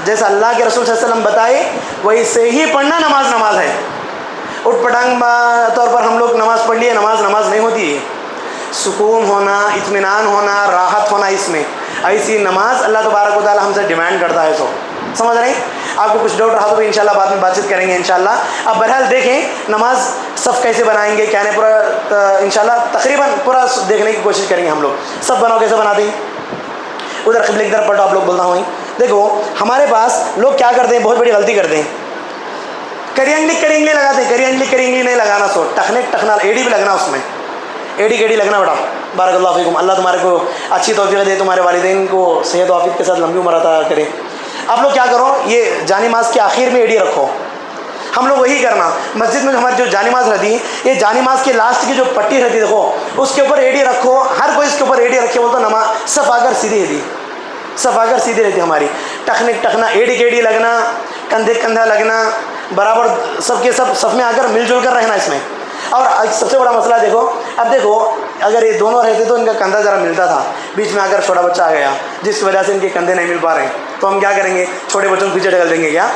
جیسا اللہ کے رسول صلی اللہ علیہ وسلم بتائے ویسے ہی پڑھنا نماز ہے۔ اٹھ پٹانگ طور پر ہم لوگ نماز پڑھ لیے، نماز نہیں ہوتی ہے۔ سکون ہونا، اطمینان ہونا، راحت ہونا اس میں، ایسی نماز اللہ تبارک و تعالی ہم سے ڈیمانڈ کرتا ہے۔ سمجھ رہے ہیں؟ آپ کو کچھ ڈاؤٹ رہا تو بھی انشاءاللہ بعد میں بات چیت کریں گے انشاءاللہ۔ اب بہرحال دیکھیں نماز صف کیسے بنائیں گے، کیا نہیں، پورا انشاءاللہ تقریباً پورا دیکھنے کی کوشش کریں گے ہم لوگ۔ صف بناؤ کیسے بناتے ہیں؟ ادھر قبلے کی طرف پلٹو، آپ لوگ بولتا ہوں دیکھو ہمارے پاس لوگ کیا کرتے ہیں، بہت بڑی غلطی کرتے ہیں، کری انگلی لگاتے ہیں۔ کری انگلی نہیں لگانا، ٹخنا ایڈی بھی لگنا، اس میں ایڈی لگنا بیٹا۔ بارک اللہ فیکم، اللہ تمہارے کو اچھی توفیق دے، تمہارے والدین کو صحت و عافیت کے ساتھ لمبی عمر عطا کرے۔ آپ لوگ کیا کرو، یہ جانماز کے آخر میں ایڈی رکھو۔ ہم لوگ وہی کرنا، مسجد میں ہماری جو جانماز رہتی ہے، یہ جانماز کے لاسٹ کی جو پٹی رہتی ہے دیکھو، اس کے اوپر ایڈی رکھو، ہر کوئی اس کے اوپر ایڈی رکھے، وہ تو نماز صف آ کر سیدھی رہتی، صف آ کر سیدھی رہتی ہماری۔ ٹخنا ایڈی لگنا، کندھا لگنا، برابر سب کے سب صف میں آ کر مل جل کر رہنا اس میں۔ اور سب سے بڑا مسئلہ دیکھو، اب دیکھو اگر یہ دونوں رہتے تو ان کا کندھا ذرا ملتا تھا، بیچ میں آ کر چھوٹا بچہ آ گیا جس کی وجہ سے ان کے کندھے نہیں مل پا رہے ہیں، تو ہم کیا کریں گے، چھوٹے بچوں کو پیچھے ڈھکل دیں گے؟ کیا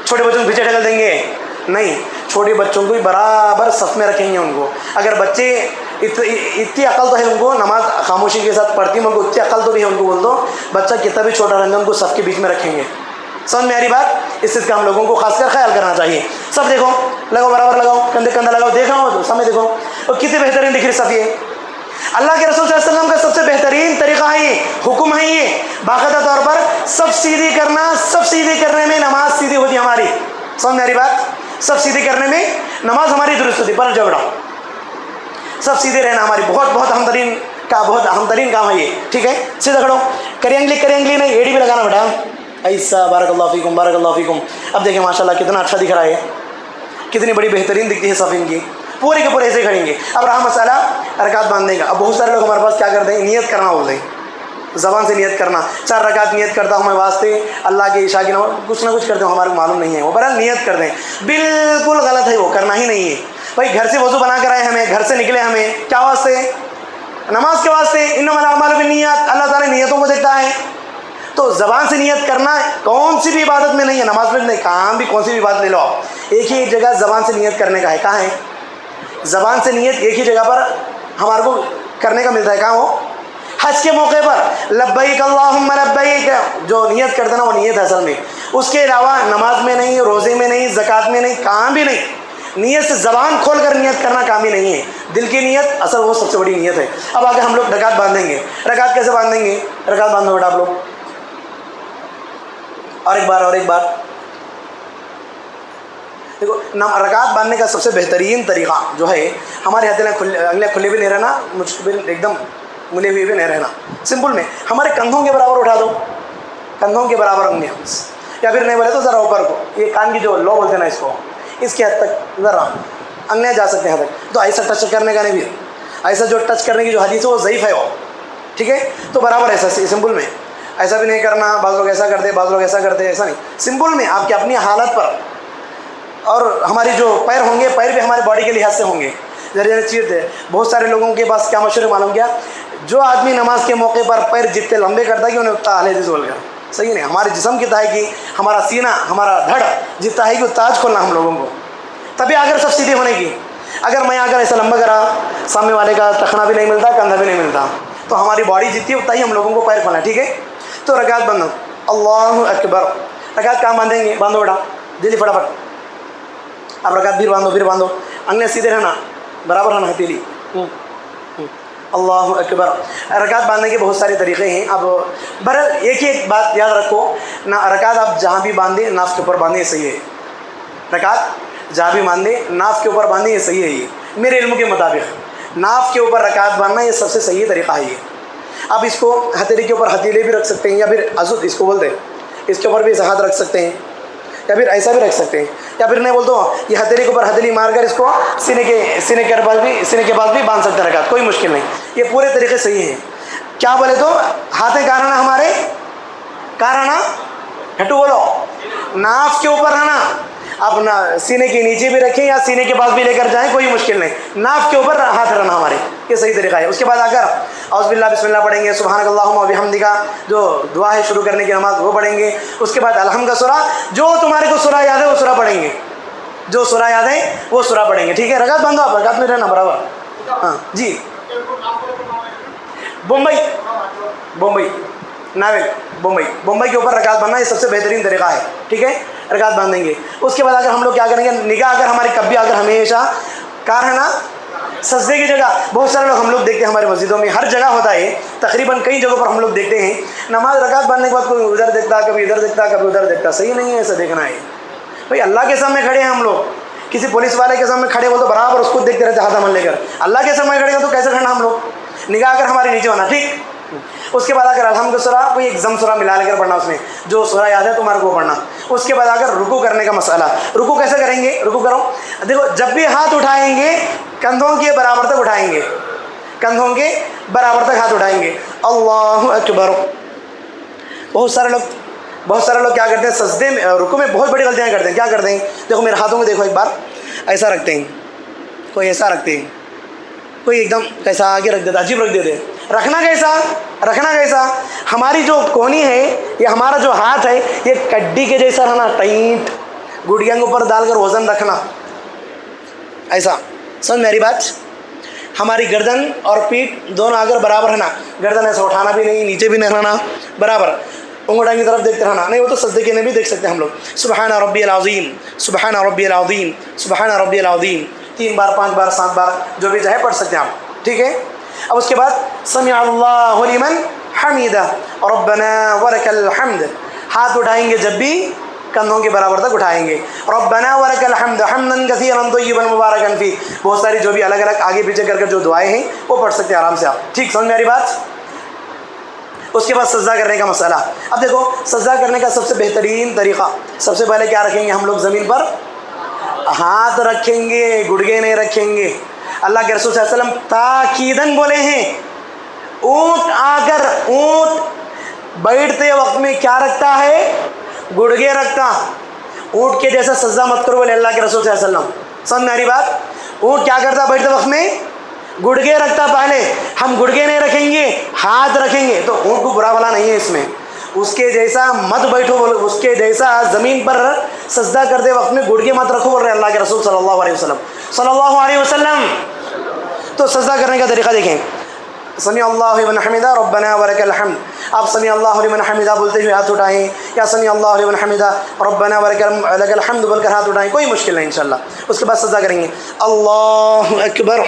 چھوٹے بچوں کو پیچھے ڈھکل دیں گے؟ نہیں، چھوٹے بچوں کو برابر صف میں رکھیں گے ان کو۔ اگر بچے اتنی عقل تو ہے ان کو، نماز خاموشی کے ساتھ پڑھتی ہیں، ان کو اتنی عقل تو نہیں ہے، ان کو بول دو بچہ کتنا بھی چھوٹا رہنے ان کو صف کے بیچ میں رکھیں گے۔ سمجھ میں آ رہی بات؟ اس چیز کا ہم لوگوں کو خاص کر خیال کرنا چاہیے۔ سب دیکھو، لگاؤ برابر، لگاؤ کندھا لگاؤ، دیکھ رہا ہوں سامنے دیکھو، اور کتنی بہترین دکھ رہی صف۔ یہ اللہ کے رسول صلی اللہ علیہ وسلم کا سب سے بہترین طریقہ ہے، یہ حکم ہے، یہ باقاعدہ طور پر سب سیدھی کرنا۔ سب سیدھی کرنے میں نماز سیدھی ہوتی ہماری۔ سمجھ میں آ رہی بات؟ سب سیدھی کرنے میں نماز ہماری درست ہوتی۔ پر جھگڑا سب سیدھے رہنا ہماری بہت اہم ترین کام ہے یہ، ٹھیک ہے؟ سیدھا کھڑو، کری انگلی نہیں، ایڑی بھی لگانا بیٹا، ایسا۔ بارک اللہ فیکم، بارک اللہ فیکم۔ اب دیکھیں ماشاءاللہ کتنا اچھا دکھ رہا ہے، کتنی بڑی بہترین دکھتی ہے صف ان کی، پورے کے پورے ایسے کھڑیں گے۔ اب رہا مسئلہ رکعت باندھنے کا۔ اب بہت سارے لوگ ہمارے پاس کیا کرتے ہیں، نیت کرنا بولتے ہیں، زبان سے نیت کرنا، 4 رکعت نیت کرتا ہوں میں واسطے اللہ کے عشاء کی نماز، کچھ نہ کچھ کرتے ہوں، ہمارے کو معلوم نہیں ہے، وہ بہرحال نیت کرتے ہیں، بالکل غلط ہے، وہ کرنا ہی نہیں ہے۔ بھائی گھر سے وضو بنا کر آئے، ہمیں گھر سے نکلے، ہمیں کیا واسطے، نماز کے واسطے، انما الاعمال بالنیات، اللہ تعالیٰ نیتوں کو دیکھتا ہے۔ تو زبان سے نیت کرنا کون سی بھی عبادت میں نہیں ہے، نماز میں نہیں، کام بھی کون سی بھی بات لے لو آپ، ایک ہی جگہ زبان سے نیت کرنے کا ہے۔ کہاں ہے زبان سے نیت؟ ایک ہی جگہ پر ہمارے کو کرنے کا ملتا ہے، کہاں ہو؟ حج کے موقع پر لبیک اللہم لبیک، جو نیت کرتے نا وہ نیت ہے اصل میں۔ اس کے علاوہ نماز میں نہیں، روزے میں نہیں، زکوٰۃ میں نہیں، کام بھی نہیں۔ نیت سے زبان کھول کر نیت کرنا کام ہی نہیں ہے، دل کی نیت اصل وہ سب سے بڑی نیت ہے۔ اب آگے ہم لوگ رکعت باندھیں گے۔ رکعت کیسے باندھیں گے؟ رکعت باندھو بیٹا آپ لوگ، اور ایک بار دیکھو، رکعت باندھنے کا سب سے بہترین طریقہ جو ہے، ہمارے انگلیاں کھلے بھی نہیں رہنا، مشکل ایک دم ملے ہوئے بھی نہیں رہنا، سمپل میں ہمارے کندھوں کے برابر اٹھا دو، کندھوں کے برابر انگلیاں، یا پھر نہیں بولے تو ذرا اوپر کو، یہ کان کی جو لو بولتے ہیں نا اس کو، اس کے حد تک ذرا انگلیاں جا سکتے ہیں حد تک۔ تو ایسا ٹچ کرنے کا نہیں بھی، ایسا جو ٹچ کرنے کی جو حدیث ہے وہ ضعیف ہے وہ، ٹھیک ہے؟ تو برابر ایسا سمپل میں، ایسا بھی نہیں کرنا، بعض لوگ ایسا کرتے، بعض لوگ ایسا کرتے، ایسا نہیں، سمپل میں آپ کی اپنی حالت پر۔ اور ہماری جو پیر ہوں گے، پیر بھی ہمارے باڈی کے لحاظ سے ہوں گے، ذرا چیز ہے۔ بہت سارے لوگوں کے پاس کیا مشورے معلوم کیا، جو آدمی نماز کے موقع پر پیر جتنے لمبے کرتا ہے کہ انہیں اتنا اہل حدیث بول کر، صحیح نہیں۔ ہمارے جسم کی تہائی کی، ہمارا سینہ، ہمارا دھڑ جتنا ہے کہ تاج کھولنا ہم لوگوں کو، تبھی اگر سب سیدھی ہونے کی۔ اگر میں اگر ایسا لمبا کرا، سامنے والے کا ٹخنا بھی نہیں ملتا، کندھا بھی نہیں ملتا، تو ہماری باڈی جتنی اتنا ہی ہم لوگوں کو پیر کھولنا ہے، ٹھیک ہے؟ تو رکعت باندھو، اللہ اکبر۔ رکعت کہاں باندھیں گے؟ باندھو بیٹا جلدی فٹافٹ۔ اب رکعت پھر باندھو، انگلیں سیدھے رہنا، برابر رہنا ہتھیلی۔ اللہ اکبر۔ رکعت باندھنے کے بہت سارے طریقے ہیں۔ اب بہرحال ایک ہی ایک بات یاد رکھو، رکعت آپ جہاں بھی باندھیں ناف کے اوپر باندھیں، یہ صحیح ہے۔ رکعت جہاں بھی باندھیں ناف کے اوپر باندھیں، یہ صحیح ہے۔ یہ میرے علم کے مطابق ناف کے اوپر رکعت باندھنا یہ سب سے صحیح طریقہ ہے۔ یہ آپ اس کو ہتھیلی کے اوپر ہتھیلے بھی رکھ سکتے ہیں، یا پھر عضد اس کو بولتے ہیں، اس کے اوپر بھی ہاتھ رکھ سکتے ہیں، یا پھر ایسا بھی رکھ سکتے ہیں، یا پھر نہیں بولتا ہوں یہ ہتھیلی کے اوپر ہتھیلی مار کر اس کو سینے کے پاس بھی باندھ سکتے ہیں رکعت، کوئی مشکل نہیں۔ یہ پورے طریقے صحیح ہیں۔ کیا بولے تو ہاتھیں کہاں رہنا، ہمارے کہاں رہنا، ہٹو بولو، ناف کے اوپر رہنا۔ اپنا سینے کے نیچے بھی رکھیں یا سینے کے پاس بھی لے کر جائیں، کوئی مشکل نہیں، ناف کے اوپر ہاتھ رہنا ہمارے، یہ صحیح طریقہ ہے۔ اس کے بعد اگر औज़ बिल्लाह बिस्मिल्लाह पढ़ेंगे, सुबहानक अल्लाहुम्मा व बिहम्दिका जो दुआ है शुरू करने की नमाज वो पढ़ेंगे। उसके बाद अलहम का सूरा, जो तुम्हारे को सूरा याद है वो सूरा पढ़ेंगे, जो सूरा याद है वो सूरा पढ़ेंगे। ठीक है, रकात बांधो, आप रकात में रहना बराबर। हाँ जी, बम्बई नावेल बम्बई के ऊपर रकात बांधना ये सबसे बेहतरीन तरीका है। ठीक है, रकात बांधेंगे। उसके बाद अगर हम लोग क्या करेंगे, निगाह अगर हमारी कभी अगर हमेशा कार है ना सजदे की जगह, बहुत सारे लोग हम लोग देखते हैं हमारी मस्जिदों में हर जगह होता है, तकरीबन कई जगहों पर हम लोग देखते हैं नमाज रकात बांधने के बाद कोई उधर देखता, कभी इधर देखता, कभी उधर देखता। सही नहीं है ऐसा देखना है भाई। अल्लाह के सामने खड़े हैं हम लोग, किसी पुलिस वाले के सामने खड़े हो तो बराबर उसको देखते रहते हाथ मन लेकर। अल्लाह के सामने खड़े हो तो कैसे खड़ना हम लोग, निगाह अगर हमारी नीचे होना। ठीक, उसके बाद अगर अलहम्द सूरा कोई एकदम सूरा मिला लेकर पढ़ना, उसमें जो सूरा याद है तुम्हारे को पढ़ना। उसके बाद अगर रुकू करने का मसला, रुकू कैसे करेंगे, रुकू करो, देखो जब भी हाथ उठाएंगे कंधों के बराबर तक उठाएंगे, कंधों के बराबर तक हाथ उठाएंगे। अल्लाहु अकबर। बहुत सारे लोग क्या करते हैं सजदे में, रुकू में बहुत बड़ी गलतियाँ करते हैं। क्या करते हैं, देखो मेरे हाथों में देखो, एक बार ऐसा रखते हैं, कोई ऐसा रखते हैं, कोई एकदम कैसा आगे रख देता, अजीब रख देते। रखना कैसा, हमारी जो कोहनी है, ये हमारा जो हाथ है ये कड्डी के जैसा रहना, टाइट, गुड़िया के ऊपर डालकर वज़न रखना, ऐसा। समझ मेरी बात। हमारी गर्दन और पीठ दोनों अगर बराबर रहना, गर्दन ऐसा उठाना भी नहीं, नीचे भी नहीं रहना, बराबर उंगलियों की तरफ देखते रहना। नहीं वो तो सजदे के लिए भी देख सकते हैं हम लोग। सुबहान रब्बियल अज़ीम, सुबहान रब्बियल अज़ीम, सुबहान रब्बियल अज़ीम 3 बार 5 बार 7 बार जो भी चाहे पढ़ सकते हैं आप। ठीक है, अब उसके बाद समिअ अल्लाहु लिमन हमीदा रब्बना वलकल हम्द, हाथ उठाएंगे जब भी कंधों के बराबर तक उठाएंगे। रब्बना वलकल हम्द हम्दन कसीरन तय्यिबन मुबारकन फी, बहुत सारी जो भी अलग अलग आगे पीछे करके जो दुआएं हैं वो पढ़ सकते हैं आराम से आप। ठीक, समझ मेरी बात। उसके बाद सजदा करने का मसला। अब देखो सजदा करने का सबसे बेहतरीन तरीक़ा, सबसे पहले क्या रखेंगे हम लोग, ज़मीन पर हाथ रखेंगे, गुड़गे नहीं रखेंगे। अल्लाह के रसूल सल्लल्लाहु अलैहि वसल्लम ताकीदन बोले हैं, ऊँट बैठते वक्त में क्या रखता है, गुड़गे रखता। ऊँट के जैसा सजदा मत करो बोले अल्लाह के रसूल सल्लल्लाहु अलैहि वसल्लम। समझ मेरी बात। ऊँट क्या करता बैठते वक्त में, गुड़गे रखता। पहले हम गुड़गे नहीं रखेंगे, हाथ रखेंगे, तो ऊँट को बुरा भला नहीं है इसमें, उसके जैसा मत बैठो बोलो, उसके जैसा ज़मीन पर सजदा करते वक्त में गुड़गे मत रखो बोल रहे अल्लाह के रसूल सल्लल्लाहु अलैहि वसल्लम। तो सजदा करने का तरीका देखें, समी अल्लाहु लिमन हमीदा रब्बना वलकल हम्द, आप समी अल्लाहु लिमन हमीदा बोलते हुए हाथ उठाएं, या समी अल्लाहु लिमन हमीदा रब्बना वलकल हम्द बोलकर हाथ उठाएं, कोई मुश्किल नहीं इंशाल्लाह। उसके बाद सजदा करेंगे अल्लाहु अकबर,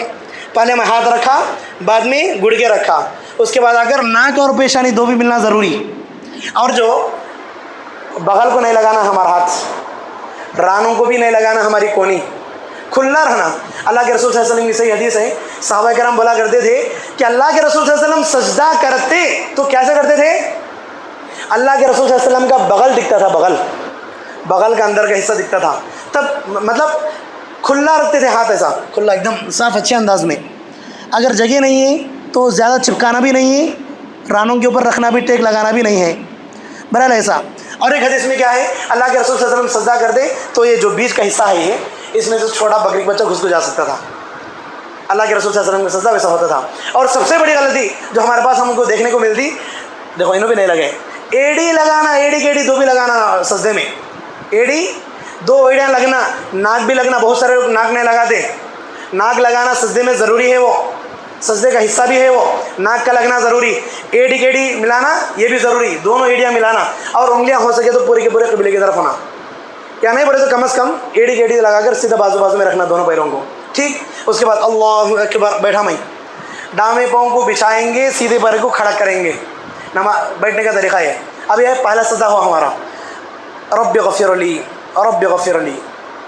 पहले मैं हाथ रखा, बाद में गुड़गे रखा। उसके बाद अगर नाक और पेशानी दो भी मिलना ज़रूरी, और जो बगल को नहीं लगाना हमारा हाथ, रानों को भी नहीं लगाना, हमारी कोनी खुला रहना। अल्लाह के रसूल सल्लल्लाहु अलैहि वसल्लम की सही हदीस है, सहाबा किराम बोला करते थे कि अल्लाह के रसूल सल्लल्लाहु अलैहि वसल्लम सजदा करते तो कैसे करते थे, अल्लाह के रसूल सल्लल्लाहु अलैहि वसल्लम का बगल दिखता था, बगल का अंदर का हिस्सा दिखता था, तब मतलब खुला रखते थे हाथ, ऐसा खुला एकदम साफ अच्छे अंदाज में। अगर जगह नहीं है तो ज़्यादा चिपकाना भी नहीं है, रानों के ऊपर रखना भी, टेक लगाना भी नहीं है, बहरहाल ऐसा। और एक हदीस में क्या है, अल्लाह के रसूल सल्लल्लाहु अलैहि वसल्लम सजदा कर दे तो ये जो बीच का हिस्सा है ये, इसमें से छोटा बकरी बच्चा घुस को जा सकता था। अल्लाह के रसूल सल्लल्लाहु अलैहि वसल्लम का सजदा वैसा होता था। और सबसे बड़ी गलती जो हमारे पास हमको देखने को मिलती, देखो इन्हों भी नहीं लगे, एड़ी लगाना, एड़ी की एड़ी दो भी लगाना सजदे में, एड़ी दो एड़ियाँ लगना, नाक भी लगना। बहुत सारे लोग नाक नहीं लगाते, नाक लगाना सजदे में ज़रूरी है, वो सजदे का हिस्सा भी है, वो नाक का लगना ज़रूरी। एड़ी केड़ी मिलाना ये भी ज़रूरी, दोनों एड़ियाँ मिलाना। और उंगलियाँ हो सके तो पूरे के पूरे क़िबले की तरफ होना, या नहीं बोले तो कम से कम एड़ी केड़ी लगाकर सीधा बाजू में रखना दोनों पैरों को। ठीक, उसके बाद अल्लाहु अकबर, बैठा मैं, दामे पाँव को बिछाएंगे, सीधे पैर को खड़ा करेंगे। बैठने का तरीका है। अब यह पहला सजदा हुआ हमारा, रब्बि गफ़िरली, रब्बि गफ़िरली,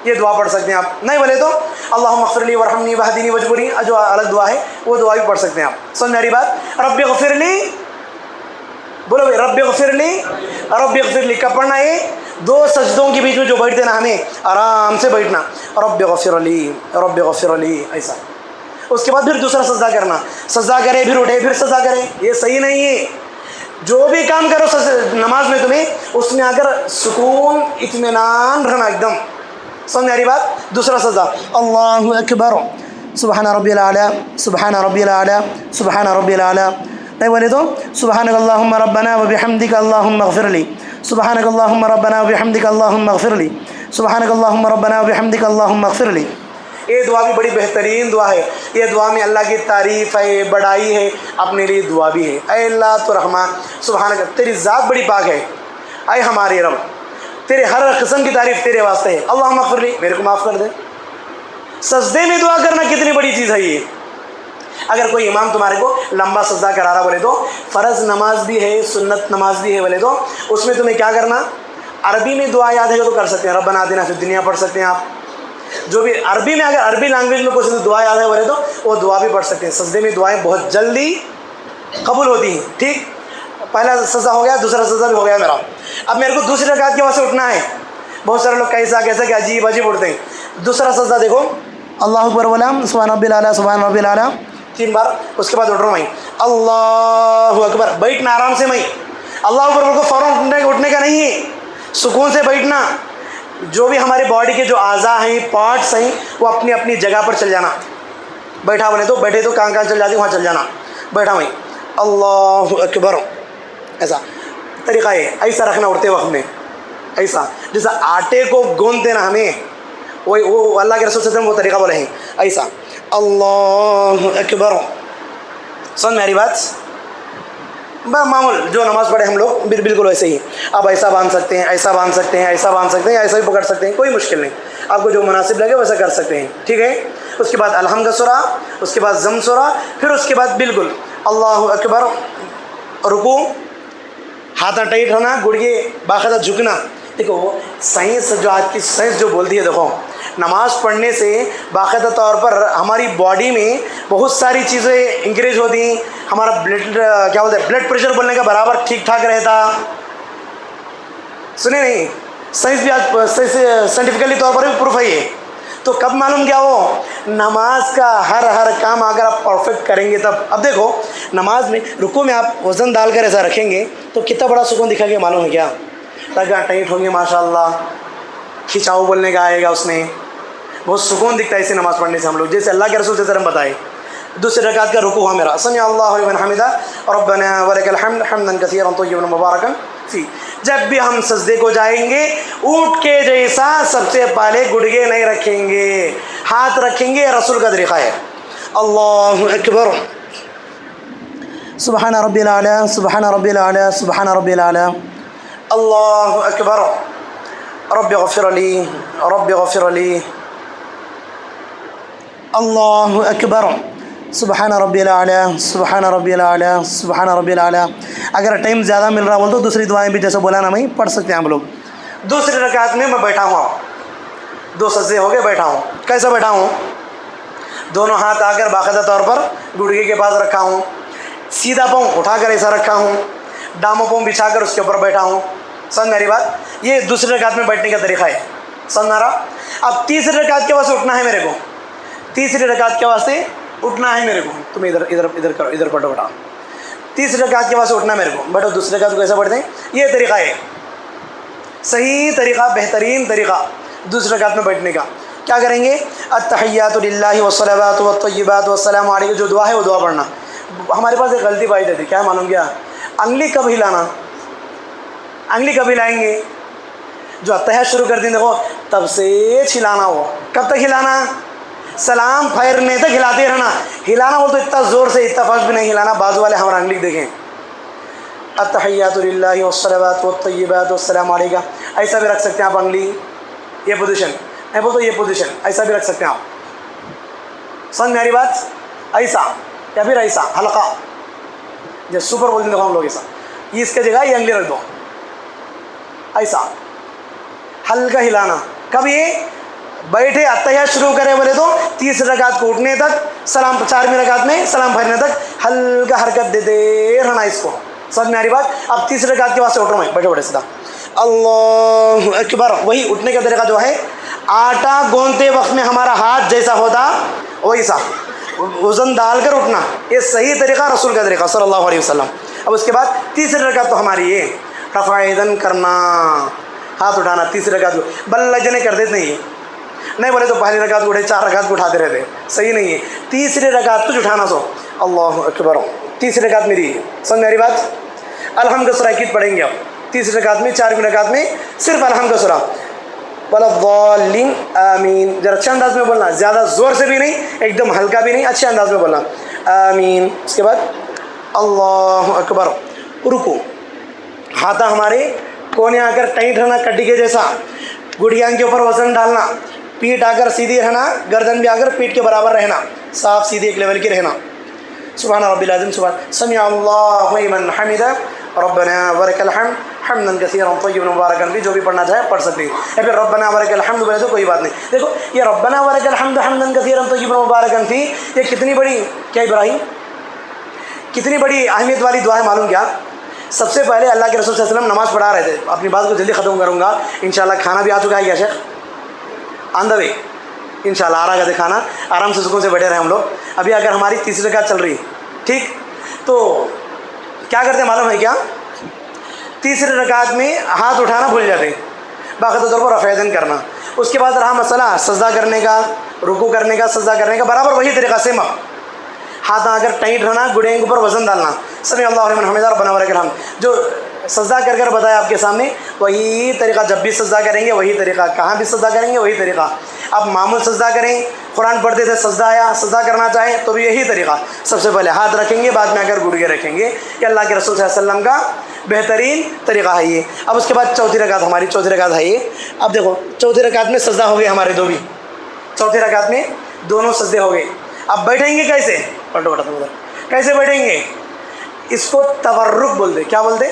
ये दुआ पढ़ सकते हैं आप। नहीं बोले तो अल्लाहुम्मा ग़फ़िरली वरहमनी वहदीनी वजबुरनी, जो अलग दुआ है वो दुआ भी पढ़ सकते हैं आप। समझ मेरी बात। रब्बि गफ़िरली बोलो भाई, रब्बि गफ़िरली, रब्बि गफ़िरली कब पढ़ना है, दो सजदों के बीच में जो बैठते ना हमें आराम से बैठना, रब्बि गफ़िरली, रब्बि गफ़िरली, ऐसा। उसके बाद फिर दूसरा सजदा करना, सजदा करे फिर उठे फिर सजदा करे, ये सही नहीं है। जो भी काम करो नमाज में तुम्हें, उसमें अगर सुकून इत्मीनान रहना एकदम। समझ मेरी बात। दूसरा सजदा अल्लाहु अकबर, सुबहान रब्बिल आला, सुबहान रब्बिल आला, सुबहान रब्बिल आला। नहीं बोले तो सुबहानक अल्लाहुम्मा रब्बना व बिहम्दिका अल्लाहुम्मा इग़फिरली, सुबहानक अल्लाहुम्मा रब्बना व बिहम्दिका अल्लाहुम्मा इग़फिरली, सुबहानक अल्लाहुम्मा रब्बना व बिहम्दिका अल्लाहुम्मा इग़फिरली। ये दुआ भी बड़ी बेहतरीन दुआ है। ये दुआ में अल्लाह की तारीफ़ है, बड़ाई है, अपने लिए दुआ भी है। ऐ अल्लाह तो रहमान, सुबहानक, तेरी ज़ात बड़ी पाक है। ऐ हमारे रब, तेरे हर किस्म की तारीफ़ तेरे वास्ते है। अल्लाहुम्मा इग़फिरली, मेरे को माफ़ कर दे। सजदे में दुआ करना कितनी बड़ी चीज़ है ये। अगर कोई इमाम तुम्हारे को लंबा सजदा करा रहा बोले तो, फ़र्ज़ नमाज भी है, सुन्नत नमाज भी है बोले तो, उसमें तुम्हें क्या करना, अरबी में दुआ याद है तो कर सकते हैं। रब्बना आतिना फिद दुनिया पढ़ सकते हैं आप। जो भी अरबी में, अगर अरबी लैंग्वेज में कुछ दुआ याद है बोले तो वो दुआ भी पढ़ सकते हैं। सजदे में दुआएं बहुत जल्दी कबूल होती हैं। ठीक, पहला सजदा हो गया, दूसरा सजदा भी हो गया मेरा। अब मेरे को दूसरी रकात के वहाँ से उठना है। बहुत सारे लोग कैसा कैसा क्या अजीब अजीब उठते हैं। दूसरा सजदा देखो, अल्लाह अकबर वलम, सुभान रब्बिल आला, सुभान रब्बिल आला 3 बार, उसके बाद उठ रहा हूँ मैं, अल्लाहु अकबर। बैठना आराम से, मैं अल्लाह अकबर को फ़ौरन उठने का नहीं है, सुकून से बैठना। जो भी हमारे बॉडी के जो आज़ा हैं, पार्ट्स हैं, वो अपनी अपनी जगह पर चल जाना। बैठा बोले तो बैठे तो कहाँ चल जाती, वहाँ चल जाना। बैठा मैं, अल्लाहु अकबर, ऐसा तरीक़ा है। ऐसा रखना उठते वक्त में, ऐसा जैसा आटे को गूंदते ना हमें, वो अल्लाह के रसूल सल्लल्लाहु अलैहि वसल्लम वो तरीक़ा बोले हैं, ऐसा अल्लाहु अकबर। सुन मेरी बात, मामूल जो नमाज़ पढ़े हम लोग बिल्कुल वैसे ही। आप ऐसा बांध सकते हैं, ऐसा बांध सकते हैं, ऐसा बांध सकते हैं, ऐसा भी पकड़ सकते हैं, कोई मुश्किल नहीं। आपको जो मुनासिब लगे वैसा कर सकते हैं। ठीक है, उसके बाद अलहम का सूरा, उसके बाद ज़म सूरा, फिर उसके बाद बिल्कुल अल्लाहु अकबर, रुकू, हाथ टाइट होना, गुड़िए बाकायदा झुकना। देखो साइंस, जो आज की साइंस जो बोलती है, देखो नमाज़ पढ़ने से बाकायदा तौर पर हमारी बॉडी में बहुत सारी चीज़ें इंक्रीज होती हैं। हमारा ब्लड, क्या बोलते हैं, ब्लड प्रेशर बोलने का बराबर ठीक ठाक रहता। सुने नहीं, साइंस भी आज साइंटिफिकली तौर पर भी प्रूफ है ये। तो कब मालूम क्या हो, नमाज का हर काम अगर आप परफेक्ट करेंगे तब। अब देखो नमाज में रुकू में आप वज़न डालकर ऐसा रखेंगे तो कितना बड़ा सुकून दिखाएंगे, मालूम है क्या। लगा टाइट होंगे माशाल्लाह, खिंचाव बोलने का आएगा, उसमें बहुत सुकून दिखता है इसे नमाज़ पढ़ने से हम लोग, जैसे अल्लाह के रसूल सल्लल्लाहु अलैहि वसल्लम बताए। दूसरे रकात का रुकू हुआ मेरा, समी अल्लाहु लिमन हमिदा रब्बना व लकल हम्द हम्दन कसीरन तय्यबन मुबारकन फी। जब भी हम सजदे को जाएंगे, ऊँट के जैसा सबसे पहले गुड़गे नहीं रखेंगे, हाथ रखेंगे। रसूल का तरीक़ा है। अल्लाहु अकबर, सुबहान रब्बिल आला, सुबहान रब्बिल आला, सुबहान रब्बिल आला, अल्लाहु अकबर, रब्बि ग़फ़िरली, रब्बि ग़फ़िरली, अल्लाहु अकबर, सुबहान रब्बिल आला, सुबहान रब्बिल आला, सुबहान रब्बिल आला। अगर टाइम ज़्यादा मिल रहा बोल तो दूसरी दुआएं भी जैसे बोला ना मैं पढ़ सकते हैं हम लोग। दूसरी रकात में मैं बैठा हुआ, 2 सजदे हो गए, बैठा हूँ। कैसा बैठा हूँ, दोनों हाथ आकर बाकायदा तौर पर गुड़गे के पास रखा हूँ, सीधा पाँव उठाकर ऐसा रखा हूँ, दामों पाँव बिछाकर उसके ऊपर बैठा हूँ। समझ मेरी बात, ये दूसरी रकात में बैठने का तरीक़ा है। समझ रहा। अब तीसरी रकात के वास्ते उठना है मेरे को, तीसरी रकात के वास्ते उठना है मेरे को। तुम इधर इधर इधर करो, इधर बैठो बेटा। तीसरी रकात के वास्ते उठना मेरे को, बैठो। दूसरी रकात को कैसा पढ़ते हैं, ये तरीक़ा है, सही तरीक़ा, बेहतरीन तरीक़ा दूसरी रकात में बैठने का। क्या करेंगे, अत्तहिय्यातु लिल्लाहि वस्सलावातु वत्तय्यिबातु वस्सलामु अलैहि, जो दुआ है वो दुआ पढ़ना। हमारे पास एक गलती पाई जाती, क्या मालूम क्या, अंगली कब हिलाना, अंगली कब हिलाएंगे, जो अत्तहिय्यात शुरू कर दें देखो तब से हिलाना। वो कब तक हिलाना, सलाम फेरने तक हिलाते रहना। हिलाना वो तो इतना ज़ोर से, इतना फास्ट भी नहीं हिलाना। बाजू वाले हमारा अंगली देखें, अत्तहिय्यातु लिल्लाहि वस्सलावातु वत्तय्यिबातु वस्सलामु अलैहि, ऐसा भी रख सकते हैं आप अंगली, ये पोजीशन मैं बोलता हूँ, ये पोजीशन ऐसा भी रख सकते हैं आप। समझ मेरी बात, ऐसा या फिर ऐसा हल्का, जैसे सुपर बोलते हैं देखो हम लोग, ऐसा ये इसके जगह ये अंगली रख दो, ऐसा हल्का हिलाना। कब, ये बैठे अत्तहिय्यात शुरू करें बोले तो तीसरी रकात को उठने तक, सलाम 4वीं रकात में सलाम फेरने तक हल्का हरकत देते रहना इसको। समझ में आ रही बात। अब तीसरे रकात के वास्ते उठ रहा हूँ मैं, बैठे बैठे सीधा अल्लाहु अकबर। वही उठने का तरीका जो है, आटा गूंदते वक्त में हमारा हाथ जैसा होता वैसा वज़न डालकर उठना, ये सही तरीका रसूल का तरीका सल्लल्लाहु अलैहि वसल्लम। अब उसके बाद तीसरी रकात तो हमारी ये रफ़ाइदन करना, हाथ उठाना। तीसरी रकात बल्लजने कर देते नहीं, नहीं बोले तो पहली रकात को उठे 4 रकात को उठाते रहते, सही नहीं है। तीसरी रकात कुछ उठाना सो अल्लाह अकबर, तीसरी रकात मेरी है, समझ मेरी बात। अलहम का सूरा कित पढ़ेंगे आप तीसरी रकात में, 4वीं रकात में सिर्फ अलहम का सूरा, वलद्दालिन आमीन। जरा अच्छे अंदाज में बोलना, ज़्यादा ज़ोर से भी नहीं, एकदम हल्का भी नहीं, अच्छे अंदाज में बोलना आमीन। उसके बाद अल्लाह अकबर, रुको, हाथा हमारे कोने आकर टाइट रहना कड्डी के जैसा, गुड़ियाँ के ऊपर वजन डालना, पीठ आकर सीधी रहना, गर्दन भी आकर पीठ के बराबर रहना, साफ सीधी एक लेवल की रहना। सुभान रब्बिल आज़ीम, सुभान समिअ अल्लाहु लिमन हमिदा रब्बना वलकल हम्द हम्दन कसीरन तय्यिबन मुबारकन भी, जो भी पढ़ना चाहे पढ़ सकते हैं। या फिर रब्बना वलकल हम्द बोले तो कोई बात नहीं। देखो ये रब्बना वलकल हम्द हम्दन कसीरन तय्यिबन मुबारकन फी, ये कितनी बड़ी, क्या इब्राहिम, कितनी बड़ी अहमियत वाली दुआ है मालूम क्या। सबसे पहले अल्लाह के रसूल सल्लल्लाहु अलैहि वसल्लम नमाज़ पढ़ा रहे थे। अपनी बात को जल्दी ख़त्म करूँगा इंशाल्लाह। खाना भी आ चुका है क्या शेख, ऑन द वे इंशाल्लाह आ रहा है खाना, आराम से सुकून से बैठे रहे हम लोग। अभी अगर हमारी तीसरी रकात चल रही, ठीक, तो क्या करते हैं मालूम है क्या, तीसरी रकात में हाथ उठाना भूल जाते हैं, बाक़ायदा तौर पर रफ़अदन करना। उसके बाद रहा मसला सजदा करने का, रुकू करने का, सजदा करने का, बराबर वही तरीक़ा से हाथ आकर टाइट रहना, गुड़े के ऊपर वज़न डालना, समी अल्लाहु लिमन हमिदा रब्बना वलकल हम्द, जो सजदा कर बताया आपके सामने, वही तरीक़ा जब भी सजदा करेंगे, वही तरीक़ा कहाँ भी सजदा करेंगे, वही तरीक़ा। अब मामूल सजदा करें, कुरान पढ़ते थे सजदा आया, सजदा करना चाहें तो भी यही तरीक़ा, सबसे पहले हाथ रखेंगे, बाद में आकर गुड़िया रखेंगे। ये अल्लाह के रसूल सल्लल्लाहु अलैहि वसल्लम का बेहतरीन तरीक़ा है ये। अब उसके बाद चौथी रकात, हमारी चौथी रकात है ये। अब देखो चौथी रकात में सजदा हो गए हमारे दो भी, चौथी रकात में दोनों सजदे हो गए। अब बैठेंगे कैसे, पलटो बटा उधर, कैसे बैठेंगे, इसको तवर्रुक बोलते। क्या बोलते,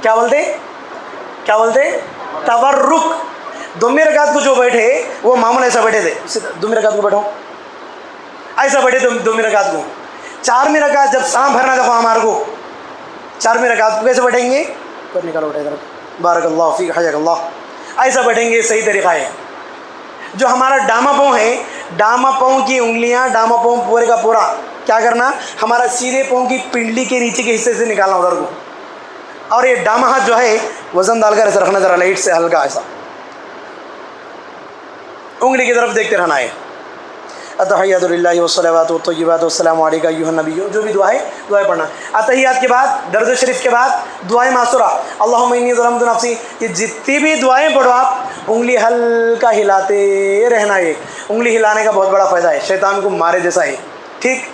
क्या बोलते, क्या बोलते, तवर्रुक। दुम्मी रकात को जो बैठे वो मामूल ऐसा बैठे थे, दुम्मी रकात को बैठो ऐसा बैठे दुम्मी रकात को। 4वीं रकात जब सलाम भरना देखो हमारे को, 4वीं रकात को कैसे बैठेंगे, पर निकालो बैठे इधर, बारकल्लाहु फीक हयकल्लाह, ऐसा बैठेंगे, सही तरीक़ा है। जो हमारा डामा पाँव है, डामा पाँव की उंगलियां, डामा पाँव पूरे का पूरा क्या करना, हमारा सीधे पाँव की पिंडली के नीचे के हिस्से से निकालना उधर को, और ये डामा हाथ जो है वज़न डालकर ऐसा रखना, ज़रा लाइट से हल्का ऐसा उंगली की तरफ देखते रहना है। अतहियातु लिल्लाहि वस्सलावातु वत्तय्यिबातु वस्सलामु अलैका अय्युहन नबिय्यु, जो भी दुआएं पढ़ना। अतहियात के बाद दर्द शरीफ के बाद दुआएं मासूरा, अल्लाहुम्मा इन्नी ज़लमतु नफ्सी, ये जितनी भी दुआएं पढ़ो आप उंगली हल्का हिलाते रहना। ये उंगली हिलाने का बहुत बड़ा फ़ायदा है, शैतान को मारे जैसा है, ठीक।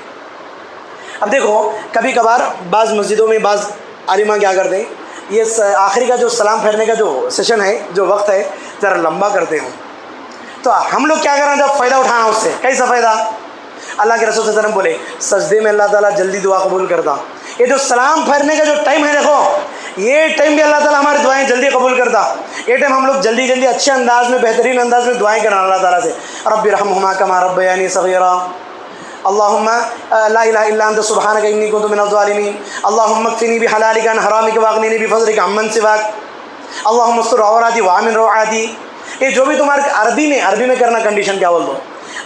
अब देखो कभी कभार बाज़ मस्जिदों में बाज़ आलिमा क्या करते हैं, ये आखिरी का जो सलाम फेरने का जो सेशन है, जो वक्त है, ज़रा लंबा करते हैं। तो हम लोग क्या करना, जब फ़ायदा उठाना उससे, कैसा फ़ायदा, अल्लाह के रसूल सल्लल्लाहु अलैहि वसल्लम बोले सजदे में अल्लाह ताला जल्दी दुआ कबूल करता। ये जो सलाम फेरने का जो टाइम है, देखो ये टाइम भी अल्लाह ताला हमारी दुआएं जल्दी कबूल करता। ये टाइम हम लोग जल्दी जल्दी अच्छे अंदाज में, बेहतरीन अंदाज में दुआएं करना अल्लाह ताला से, रब्बिरहम्हुमा कमा रब्बयानी सगीरा, अल्लाहुम्मा ला इलाहा इल्ला अंता सुब्हानका इन्नी कुन्तु मिनज़ ज़ालिमीन, अल्लाहुम्मा क्फिनी बिहलालिका अन हरामिका वाग़निनी बिफ़ज़लिका अम्मन सिवाक, अल्लाहुम्मा अस्तर औराती वामिन रौआती। ये जो भी तुम्हारे अरबी में करना, कंडीशन क्या बोल दो,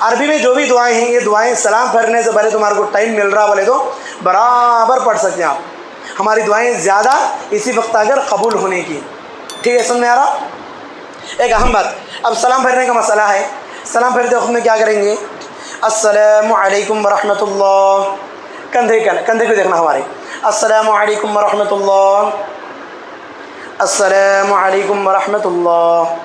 अरबी में जो भी दुआएं हैं, ये दुआएं सलाम फेरने से पहले तुम्हारे को टाइम मिल रहा बोले तो बराबर पढ़ सकते हैं आप। हमारी दुआएं ज़्यादा इसी वक्त अगर कबूल होने की, ठीक है, समझ में आ रहा। एक अहम बात, अब सलाम फेरने का मसला है। सलाम फेरते वक्त में क्या करेंगे, अस्सलामु अलैकुम वरहमतुल्लाह, कंधे को देखना हमारे, अस्सलामु अलैकुम वरहमतुल्लाह, अस्सलामु अलैकुम वरहमतुल्लाह,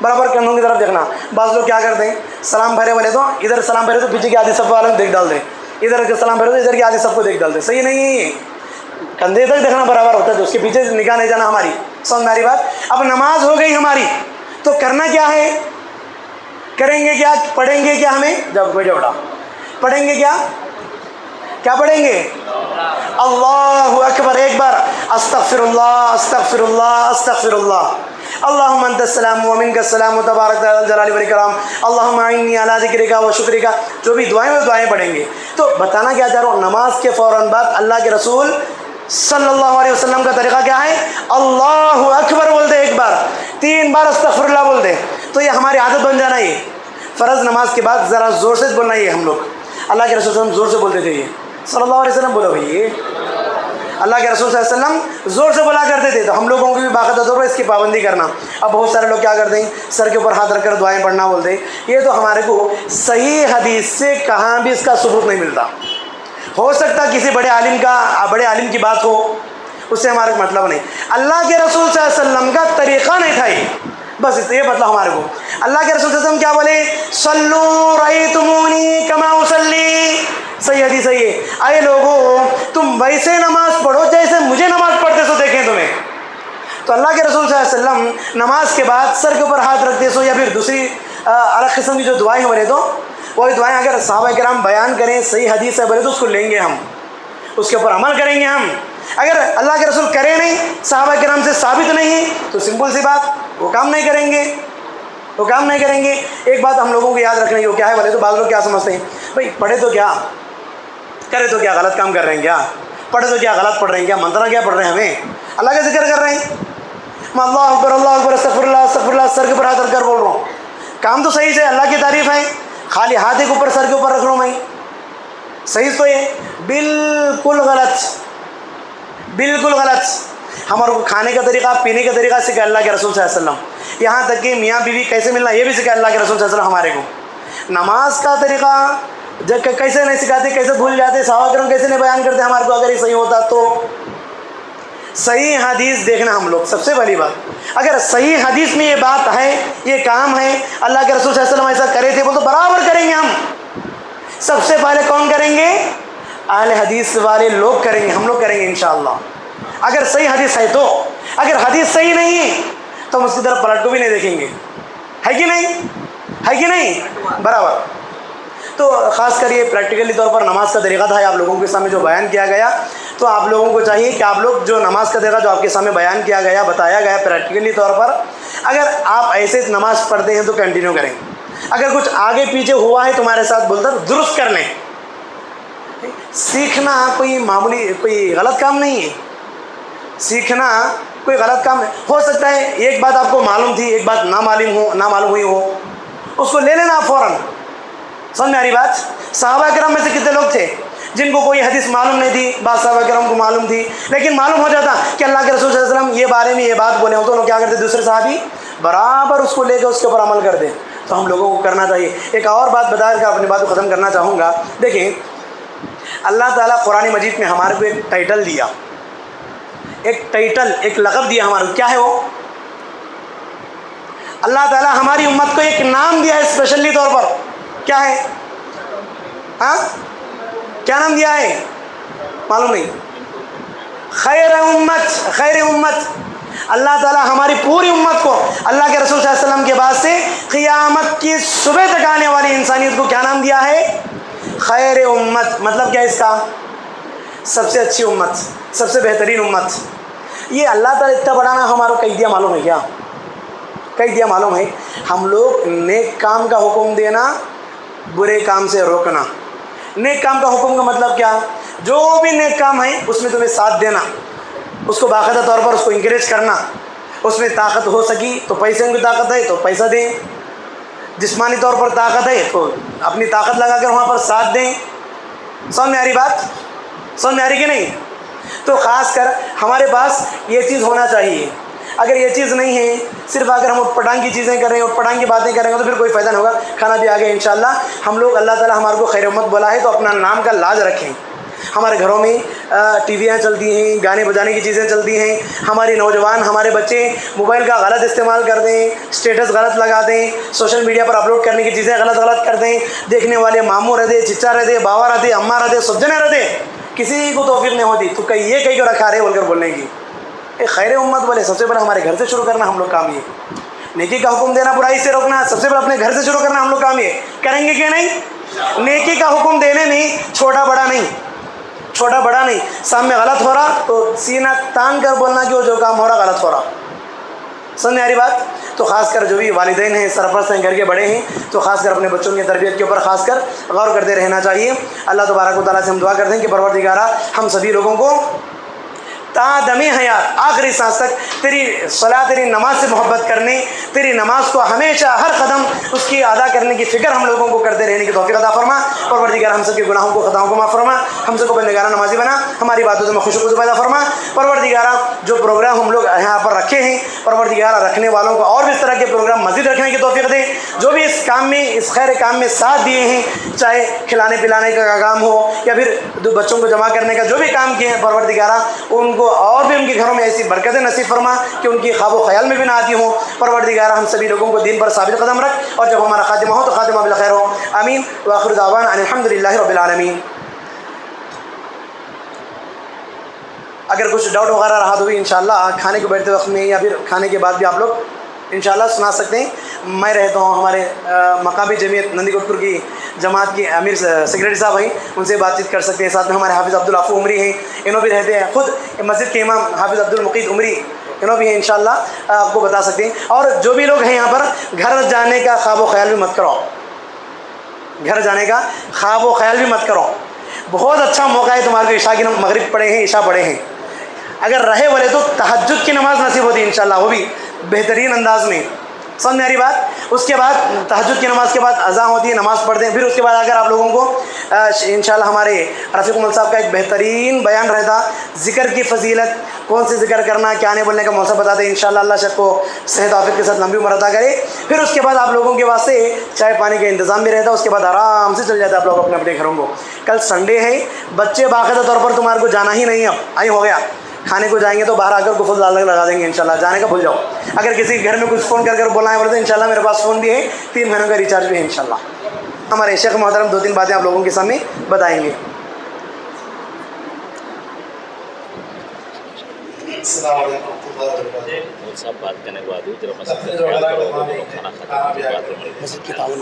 बराबर कंधों की तरफ देखना। बाज़ लोग क्या करते हैं, सलाम फेरे वाले तो इधर सलाम फेरे तो पीछे की आधी सफ़ वालों को देख डाल दे, इधर के सलाम फेरे तो इधर की आधी सफ़ को देख डाल दे, सही नहीं है ये। कंधे तक देखना बराबर होता है, तो उसके पीछे निगाह नहीं जाना हमारी, समझ मेरी बात। अब नमाज हो गई हमारी, तो करना क्या है, करेंगे क्या, पढ़ेंगे क्या, हमें जब बैठे उठा पढ़ेंगे क्या पढ़ेंगे, अल्लाहु अकबर, एक बार अस्तगफिरुल्लाह अस्तगफिरुल्लाह अस्तगफिरुल्लाह, अल्लाहुम्मा अंतस्सलाम व मिनकस्सलाम तबारक अल जलाली वल इकराम, अल्लाहुम्मा इन्नी अला ज़िक्रिका व शुक्रिका, जो भी दुआएं पढ़ेंगे। तो बताना क्या चाह रहा हूँ, नमाज के फ़ौरन बाद अल्लाह के रसूल सल्लल्लाहु अलैहि वसल्लम का तरीक़ा क्या है, अल्लाहु अकबर बोलते एक बार, 3 बार अस्तगफिरुल्लाह बोलते। तो ये हमारी आदत बन जाना, ये फ़र्ज़ नमाज के बाद ज़रा ज़ोर से बोलना, ये हम लोग अल्लाह के रसूल ज़ोर से बोलते थे, ये सल्लल्लाहु अलैहि वसल्लम बोलो भाई, اللہ کے رسول صلی اللہ علیہ وسلم زور سے بولا کرتے تھے، تو ہم لوگوں کو بھی باقاعدہ طور پر اس کی پابندی کرنا۔ اب بہت سارے لوگ کیا کرتے ہیں، سر کے اوپر ہاتھ رکھ کر دعائیں پڑھنا بولتے ہیں، یہ تو ہمارے کو صحیح حدیث سے کہاں بھی اس کا ثبوت نہیں ملتا۔ ہو سکتا کسی بڑے عالم کی بات ہو، اس سے ہمارا مطلب نہیں۔ اللہ کے رسول صلی اللہ علیہ وسلم کا طریقہ نہیں تھا یہ، بس یہ مطلب ہمارے کو۔ اللہ کے رسول صلی اللہ علیہ وسلم کیا بولے، صلو رأیتمونی کما اصلی، صحیح حدیث ہے یہ، اے لوگوں تم ویسے نماز پڑھو جیسے مجھے نماز پڑھتے سو دیکھیں تمہیں۔ تو اللہ کے رسول صلی اللہ علیہ وسلم نماز کے بعد سر کے اوپر ہاتھ رکھتے سو، یا پھر دوسری الگ قسم کی جو دعائیں بولے تو وہی دعائیں اگر صحابہ کرام بیان کریں، صحیح حدیث ہے بولے تو اس کو لیں گے ہم، اس کے اوپر عمل کریں گے ہم۔ اگر اللہ کے رسول کرے نہیں، صحابہ کرام سے ثابت نہیں ہے، تو سمپل سی بات وہ کام نہیں کریں گے، وہ کام نہیں کریں گے۔ ایک بات ہم لوگوں کو یاد رکھنے کی وہ کیا ہے بولے تو بعض لوگ کیا سمجھتے ہیں، بھائی پڑھے تو کیا کرے، تو کیا غلط کام کر رہے ہیں، کیا پڑھے تو کیا غلط پڑھ رہے ہیں، کیا منترا کیا پڑھ رہے ہیں، ہمیں اللہ کا ذکر کر رہے ہیں، میں اللہ اکبر استغفر اللہ سر کے اوپر ہاتھ رکھ کر بول رہا ہوں، کام تو صحیح سے اللہ کی تعریف ہے، خالی ہاتھ کے اوپر سر کے اوپر رکھ رہا ہوں میں، صحیح تو یہ بالکل غلط، بالکل غلط۔ ہمارے کو کھانے کا طریقہ، پینے کا طریقہ سکھا اللہ کے رسول صلی اللہ علیہ وسلم، یہاں تک کہ میاں بیوی کیسے ملنا یہ بھی سکھا اللہ کے رسول صلی اللہ علیہ وسلم ہمارے کو۔ نماز کا طریقہ کیسے نہیں سکھاتے، کیسے بھول جاتے، صحابہ کرام کیسے نہیں بیان کرتے ہمارے کو، اگر یہ صحیح ہوتا تو صحیح حدیث دیکھنا ہم لوگ سب سے پہلی بات۔ اگر صحیح حدیث میں یہ بات ہے، یہ کام ہے، اللہ کے رسول صلی اللہ علیہ وسلم ایسا کرے تھے، وہ تو برابر کریں گے ہم۔ سب سے پہلے کون کریں گے، اہل حدیث والے لوگ کریں گے، ہم لوگ کریں گے انشاءاللہ، اگر صحیح حدیث ہے تو۔ اگر حدیث صحیح نہیں ہے تو ہم اس کی طرف پلٹ کو بھی نہیں دیکھیں گے، ہے کہ نہیں، ہے کہ نہیں، برابر۔ تو خاص کر یہ پریکٹیکلی طور پر نماز کا طریقہ تھا آپ لوگوں کے سامنے جو بیان کیا گیا، تو آپ لوگوں کو چاہیے کہ آپ لوگ جو نماز کا طریقہ جو آپ کے سامنے بیان کیا گیا، بتایا گیا پریکٹیکلی طور پر، اگر آپ ایسے نماز پڑھتے ہیں تو کنٹینیو کریں، اگر کچھ آگے پیچھے ہوا ہے تمہارے ساتھ بول کر درست کر لیں۔ سیکھنا کوئی معمولی کوئی غلط کام نہیں ہے، سیکھنا کوئی غلط کام ہے۔ ہو سکتا ہے ایک بات آپ کو معلوم تھی، ایک بات نہ معلوم ہوئی ہو، اس کو لے لینا فوراً، سمجھ میں آ رہی بات۔ صحابہ کرام میں سے کتنے لوگ تھے جن کو کوئی حدیث معلوم نہیں تھی، بعض صحابہ کرام کو معلوم تھی، لیکن معلوم ہو جاتا کہ اللہ کے رسول صلی اللہ علیہ وسلم یہ بارے میں یہ بات بولے ہوں تو انہوں کیا کرتے، دوسرے صحابی برابر اس کو لے کے اس کے اوپر عمل کر دیں۔ تو ہم لوگوں کو کرنا چاہیے۔ ایک اور بات بتا کر اپنی بات کو ختم کرنا چاہوں گا۔ دیکھیں اللہ تعالیٰ قرآن مجید میں ہمارے کو ایک ٹائٹل دیا، ایک لقب دیا ہمارے کو، کیا ہے وہ؟ اللہ تعالیٰ ہماری امت کو ایک نام دیا ہے اسپیشلی طور پر، کیا ہے؟ ہاں کیا نام دیا ہے معلوم نہیں؟ خیر امت۔ اللہ تعالیٰ ہماری پوری امت کو اللہ کے رسول صلی اللہ علیہ وسلم کے بعد سے قیامت کی صبح تک آنے والی انسانیت کو کیا نام دیا ہے؟ خیر امت۔ مطلب کیا ہے اس کا؟ سب سے اچھی امت، سب سے بہترین امت۔ یہ اللہ تعالیٰ اتنا بڑا نا ہمارا کہہ دیا معلوم ہے کیا؟ کہہ دیا معلوم ہے، ہم لوگ نیک کام کا حکم دینا، برے کام سے روکنا۔ نیک کام کا حکم کا مطلب کیا؟ جو بھی نیک کام ہے اس میں تمہیں ساتھ دینا، اس کو باقاعدہ طور پر اس کو انکریج کرنا، اس میں طاقت ہو سکی تو پیسے کی طاقت ہے تو پیسہ دیں، جسمانی طور پر طاقت ہے تو اپنی طاقت لگا کر وہاں پر ساتھ دیں۔ سمجھ میں آ رہی بات؟ سمجھ میں آ رہی کہ نہیں؟ تو خاص کر ہمارے پاس یہ چیز ہونا چاہیے۔ اگر یہ چیز نہیں ہے، صرف اگر ہم اٹھ پٹانگ کی چیزیں کر رہے ہیں، اٹھ پٹانگ کی باتیں کریں گے تو پھر کوئی فائدہ نہیں ہوگا۔ کھانا بھی آگے انشاءاللہ ہم لوگ، اللہ تعالیٰ ہمارے کو خیر امت بولا ہے تو اپنا نام کا لاج رکھیں۔ ہمارے گھروں میں ٹی ویاں چلتی ہیں، گانے بجانے کی چیزیں چلتی ہیں، ہمارے نوجوان ہمارے بچے موبائل کا غلط استعمال کر دیں، اسٹیٹس غلط لگا دیں، سوشل میڈیا پر اپلوڈ کرنے کی چیزیں غلط کر دیں، دیکھنے والے ماموں رہتے، چچا رہتے، باوا رہتے، اماں رہتے، سب جنے رہتے، کسی کو توفیق نہیں ہوتی تو یہ کہیں کو رکھا رہے بول کر بولنے کی۔ خیر امت بولے سب سے پہلے ہمارے گھر سے شروع کرنا ہم لوگ کام، یہ نیکی کا حکم دینا، برائی سے روکنا، سب سے پہلے اپنے گھر سے شروع کرنا ہم لوگ کام یہ کریں گے کہ نہیں؟ نیکی کا حکم دینے میں چھوٹا بڑا نہیں، سامنے غلط ہو رہا تو سینہ تان کر بولنا کہ وہ جو کام ہو رہا غلط ہو رہا۔ سمجھ میں آ رہی بات؟ تو خاص کر جو بھی والدین ہیں، سرپرست ہیں، گھر کے بڑے ہیں، تو خاص کر اپنے بچوں کی تربیت کے اوپر خاص کر غور کرتے رہنا چاہیے۔ اللہ تبارک و تعالیٰ سے ہم دعا کرتے ہیں کہ پروردگارہ ہم سبھی لوگوں کو تا دم حیات آخری سانس تک تیری صلاح تیری نماز سے محبت کرنے, تیری نماز کو ہمیشہ ہر قدم اس کی ادا کرنے کی فکر ہم لوگوں کو کرتے رہنے کی توفیق عطا فرما. پروردگار ہم سب کے گناہوں کو خطاؤں کو معاف فرما, ہم سب کو بندگانہ نمازی بنا, ہماری باتوں سے خوشی کو پیدا فرما. پروردگار جو پروگرام ہم لوگ یہاں پر رکھے ہیں, پروردگار رکھنے والوں کو اور بھی اس طرح کے پروگرام مزید رکھنے کی توفیق دے. جو بھی اس کام میں, اس خیر کام میں ساتھ دیے ہیں, چاہے کھلانے پلانے کا کام ہو یا پھر بچوں کو جمع کرنے کا جو بھی کام کیے ہیں, پروردگارہ ان کو اور بھی ان کے گھروں میں ایسی برکتیں نصیب فرما کہ ان کی خواب و خیال میں بھی نہ آتی ہوں. پروردگارہ ہم سبھی لوگوں کو دین پر ثابت قدم رکھ, اور جب ہمارا خاتمہ ہو تو خاتمہ بالخیر ہو. آمین. وآخر دعوانا ان الحمدللہ رب العالمین. اگر کچھ ڈاؤٹ وغیرہ رہا تو بھی انشاءاللہ کھانے کو بیٹھتے وقت میں یا پھر کھانے کے بعد بھی آپ لوگ انشاءاللہ سنا سکتے ہیں. میں رہتا ہوں ہمارے مقامی جمعیت نندی کوٹپور کی جماعت کی امیر سیکریٹری صاحب ہیں, ان سے بات چیت کر سکتے ہیں. ساتھ میں ہمارے حافظ عبدالعفو عمری ہیں, انہوں بھی رہتے ہیں. خود مسجد کے امام حافظ عبدالمقید عمری انہوں بھی ہیں, انشاءاللہ آپ کو بتا سکتے ہیں. اور جو بھی لوگ ہیں یہاں پر, گھر جانے کا خواب و خیال بھی مت کرو, گھر جانے کا خواب و خیال بھی مت کرو. بہت اچھا موقع ہے تمہارے کو. عشاء کی مغرب پڑھے ہیں, عشاء پڑھے ہیں, اگر رہے بولے تو تہجد کی نماز نصیب ہوتی ہے انشاءاللہ, وہ بھی بہترین انداز میں. سمجھ میں آ رہی بات. اس کے بعد تہجد کی نماز کے بعد اذان ہوتی ہے, نماز پڑھتے ہیں. پھر اس کے بعد اگر آپ لوگوں کو انشاءاللہ ہمارے رفیق مل صاحب کا ایک بہترین بیان رہتا, ذکر کی فضیلت, کون سے ذکر کرنا, کیا نہیں بولنے کا موسم بتاتے ہیں. انشاءاللہ اللہ شخص کو صحت عافیت کے ساتھ لمبی عمر عطا کرے. پھر اس کے بعد آپ لوگوں کے واسطے چائے پانی کا انتظام بھی رہتا. اس کے بعد آرام سے چل جاتے آپ لوگ اپنے اپنے گھروں کو. کل سنڈے ہے, بچے باقاعدہ طور پر تمہارے کو جانا ہی نہیں, اب آئی ہو گیا. کھانے کو جائیں گے تو باہر آ کر گفل لگا دیں گے انشاءاللہ, جانے کا بھول جاؤ. اگر کسی گھر میں کچھ فون کر بولا ہے بولے تو انشاءاللہ میرے پاس فون بھی ہے, 3 مہینوں کا ریچارج بھی ہے انشاءاللہ. ہمارے شیخ محترم 2-3 باتیں آپ لوگوں کے سامنے بتائیں گے. السلام علیکم ورحمۃ اللہ وبرکاتہ. سب بات کرنے کے بعد ذرا مسجد کا خیال کرو, کھانا کھاتے ہیں, مسجد کی تعاون